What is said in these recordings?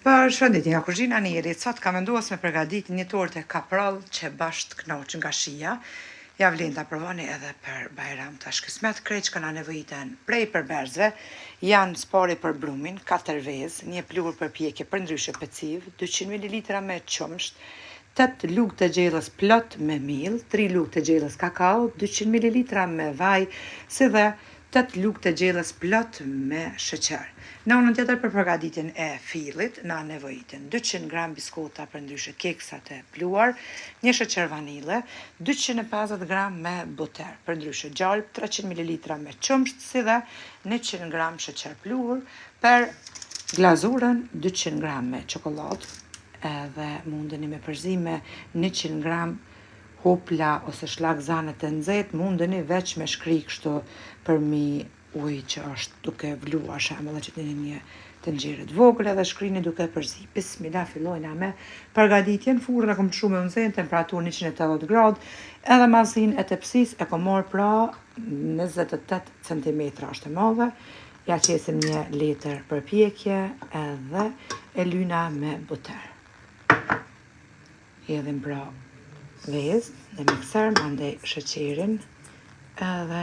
Për shëndetje nga kuzhina e Njerit, sot kam venduar me përgatitur një tortë kaprall që bash të knoç nga shija. Ja vlen ta provoni edhe për Bajram tash kismet kreç kanë nevojiten prej përberzve. Janë spori për brumin, 4 vezë, një pluhur për pjekje për ndryshe peciv, 200 ml me qumsht, 8 lugë të gjellës plot me miell, 3 lugë të gjellës kakao, 200 ml me vaj, si dhe 8 lugë të gjellës plot me sheqer. Në anën tjetër për përgatitjen e fillit, na nevojiten 200 gram biskota për ndryshe keksat e pluar, një sheqer vanile, 250 gram me buter për ndryshe gjalp, 300 ml me qumsht, si dhe 100 gram sheqer pluhur. Për glazurën 200 gram me çokoladë, edhe mundeni me përzi me 100 gram hopla ose shlagzane të nxehtë, mundeni veç me shkri kështu përmi ujë që është duke vluar shembull që t'jeni një tenxhere të vogël edhe shkrini duke përzi. Bismillah, fillojna me përgatitjen. Furrën e kam çuar me nxehtë, temperaturë 180 gradë, edhe masin e tepsisë e kam marr pra 28 cm është e madhe. Ja qesim një letër për pjekje edhe e lyna me buter. Hedhim pra vezë dhe mikser, mandej sheqerin edhe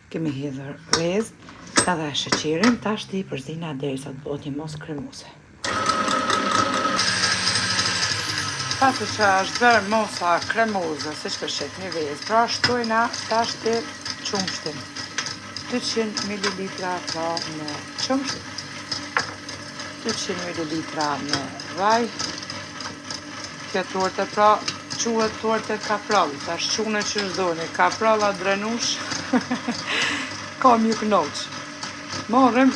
kemi hedhur vezë edhe sheqerin, tash ti përzina derisa të bëhet një mos kremose. Pasi që është bërë mosa kremoze, siç po shihni vezë, pra shtojna tash ti qumshtin. 200 ml pra me qumsht, 200 ml me vaj. Kjo torte pra quhet torte kaprall, tash çune që doni, kapralla drenush, kam ju knoç. Marrim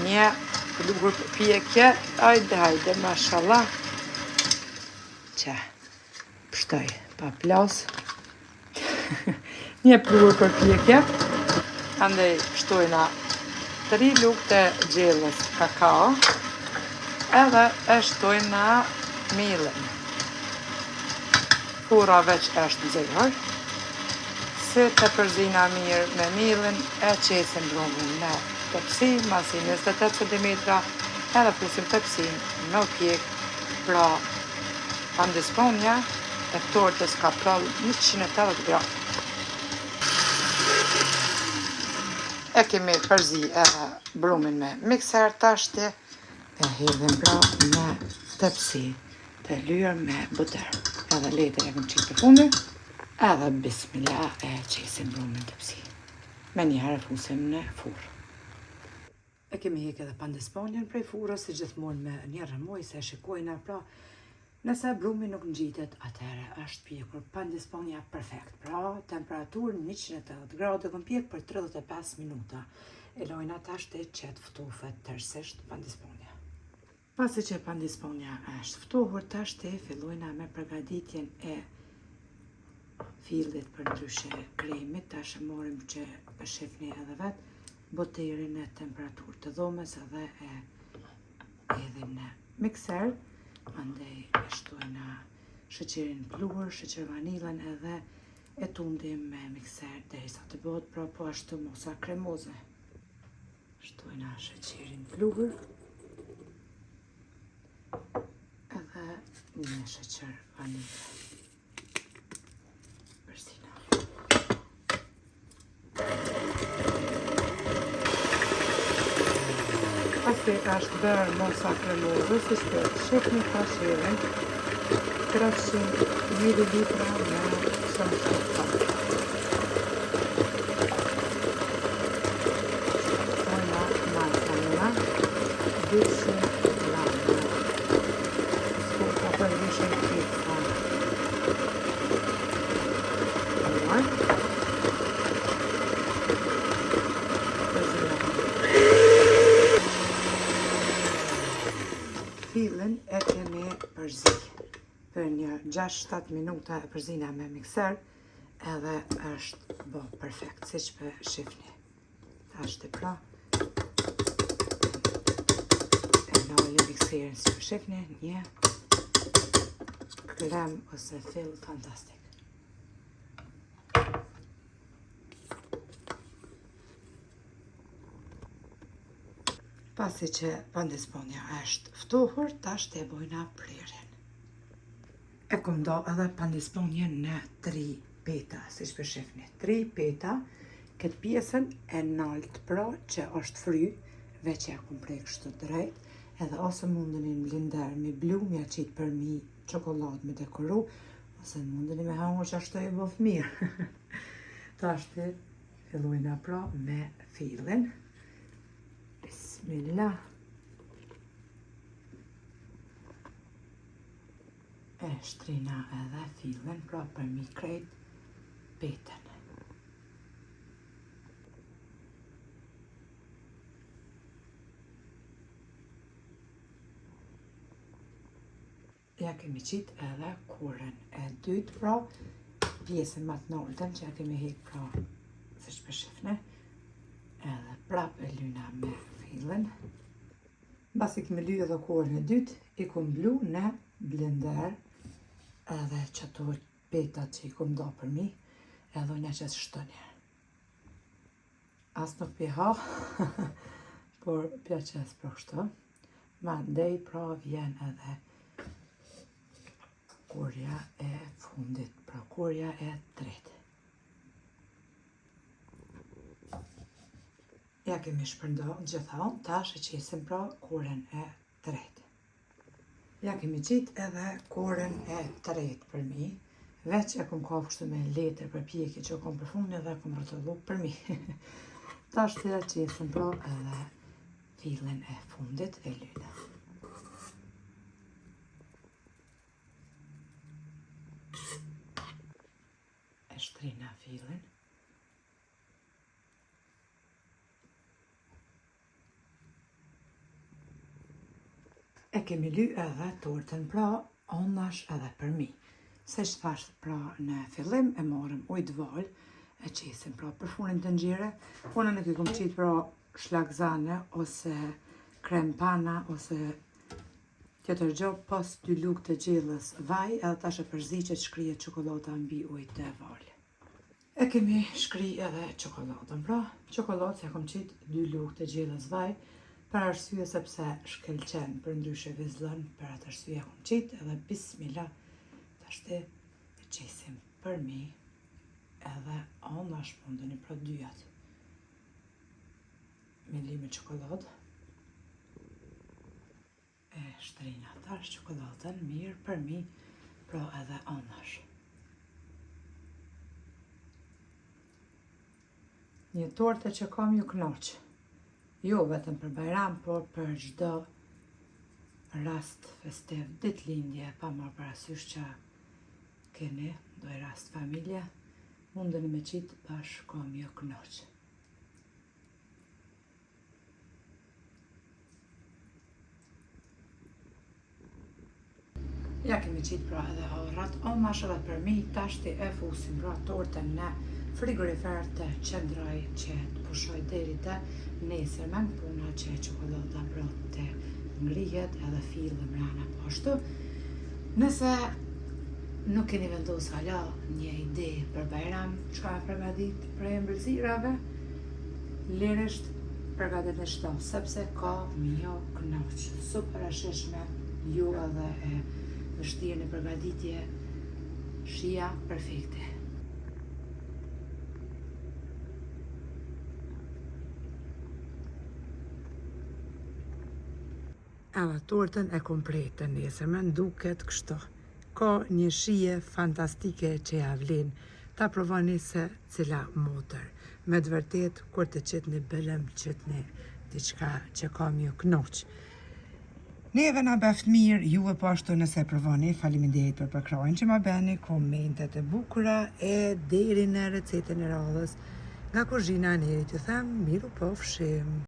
një pluhur për pjekje, hajde, mashallah, që pështoj pa plas, një pluhur për pjekje, andej shtojna 3 lugë të gjellës kakao, edhe e shtojna miellin. Furra veç është nxehur. Se të përzina mirë me miellin, e qesim brumin me tepsi, masi 28 cm, edhe fusim tepsin në pjek, pra pandisponja e tortës kaprall 180 gram. E kemi përzi edhe brumin me mikser, tashti e hedhim pra me tepsi të lyer me buter. Edhe letër e këm qitë të fundi, edhe bismillah e qesim brumin tepsi. Me njëherë fusim në furrë. E kemi hek edhe pandisponjen prej furrës, si gjithmonë me një rrëmuj se shikojna, pra nëse brumi nuk ngjitet, atëherë është pjekur pandisponja perfekt. Pra temperaturë 180 gradë, këm pjek për 35 minuta. E lojna tash të qetë ftofet tërësisht pandisponja. Pasi që pandisponja është ftohur, tash të fillojna me përgatitjen e fillit për ndryshe kremit. Tash e morim që e shifni edhe vetë boterin e temperaturë të dhomes edhe e hedhim në mikser, andej e shtojna sheqerin pluhur, sheqer vanilën edhe e tundim me mikser derisa të bëhet pra po ashtu mosa kremoze. Shtojna sheqerin pluhur edhe një sheqer vanilë. Përzina. Pasi është bërë mosa kremoze, si që shifni tash hedhim 300 ml me qumsht të pak. Shtojna masana 200 për ndryshe keksa. Fillin e kemi përzi për një 6-7 minuta e përzina me mikser, edhe është bo perfekt, si që për shifni. Ta është pra e lojë mikserin si për shifni, një krem ose fill fantastik. Pasi që pandisponja është ftohur, tash të bojna prerjen. E kom do edhe pandisponjen në 3 peta, si që për shifni. 3 peta, këtë pjesën e nalt pra që është fry, veç e kom prej kështu drejt, edhe ose mundeni në blender me blu, mja qitë për mi çokoladë me dekoru, ose mundeni me hangur që ashtu e bëf mirë. Tash të fillojna pra me fillin. Bismillah. E shtrina edhe fillin pra për mi krejt petën. Ja kemi qitë edhe kurën e dytë pra, pjesën më të noltën që ja kemi hek pra, si që përshifne, edhe prap e lyna me fillin. Basi kemi ly edhe kurën e dytë, i kum blu në blender, edhe qëto petat që i kum do për mi, edhe unë që shtënje. As nuk piha, por pja qes për kështu. Ma ndej pra vjen edhe kurja e fundit, pra kurja e tretë. Ja kemi shpërndo gjithon, tash e qisim pra kurën e tretë. Ja kemi qitë edhe kurën e tretë për mi, veç e kom ka kështu me letër për pjeki që kom për fundin dhe kom rëtullu për mi. Tash të ja qisim pra edhe fillin e fundit e lyna. Shtrina fillin. E kemi ly edhe tortën pra onash edhe për mi. Se që thash pra në fillim e marëm ujtë val, e qesim pra për funin të ngjire. Unë nuk i kom qitë pra shlagzane ose krem pana ose tjetër gjo pas 2 lugë të gjellës vaj, edhe tash e përzi që shkrije çokolata mbi ujtë të val. E kemi shkri edhe çokoladën, pra çokoladë se kom qitë 2 lugë të gjellës vaj, për arsye sepse shkelqen, për ndryshe vizlën, për atë arsye kom qitë edhe bismillah, tashti e qesim për mi, edhe onash mundeni pra dyjat. Me li me çokoladë, e shtrina tash çokoladën mirë për mi, pra edhe onash. Një torte që kam ju knoqë, jo vetëm për Bajram, por për çdo rast festiv, ditëlindje, pa marrë parasysh që keni, doj rast familje, mundeni me qitë bashkë kam ju knoqë. Ja kemi qitë pra edhe orrat, onash edhe për mi, tashti e fusim pra tortën në frigorifer të qëndraj që të pushoj deri të nesërmen, puna që çokolada pra të ngrihet edhe fillë mrena pashtu. Nëse nuk keni vendos hala një ide për Bajram, çka e përgadit për ëmbëlsirave, lirisht përgatit në shto, sepse ka mjo knoq, super e shishme, ju edhe e vështirë në përgaditje, shija perfekte. Edhe tortën e kompletë nesërmen duket kështu. Ka një shije fantastike që ja vlen ta provoni se cila motër. Me të vërtet, kur të qitni bëllëm, qitni diçka që kam ju knoq. Neve na beft mirë, juve po ashtu nëse provoni, faleminderit për përkrajnë që ma beni, komentet e bukura e deri në recetën e radhës. Nga kuzhina e Nerit ju them, miru pofshim.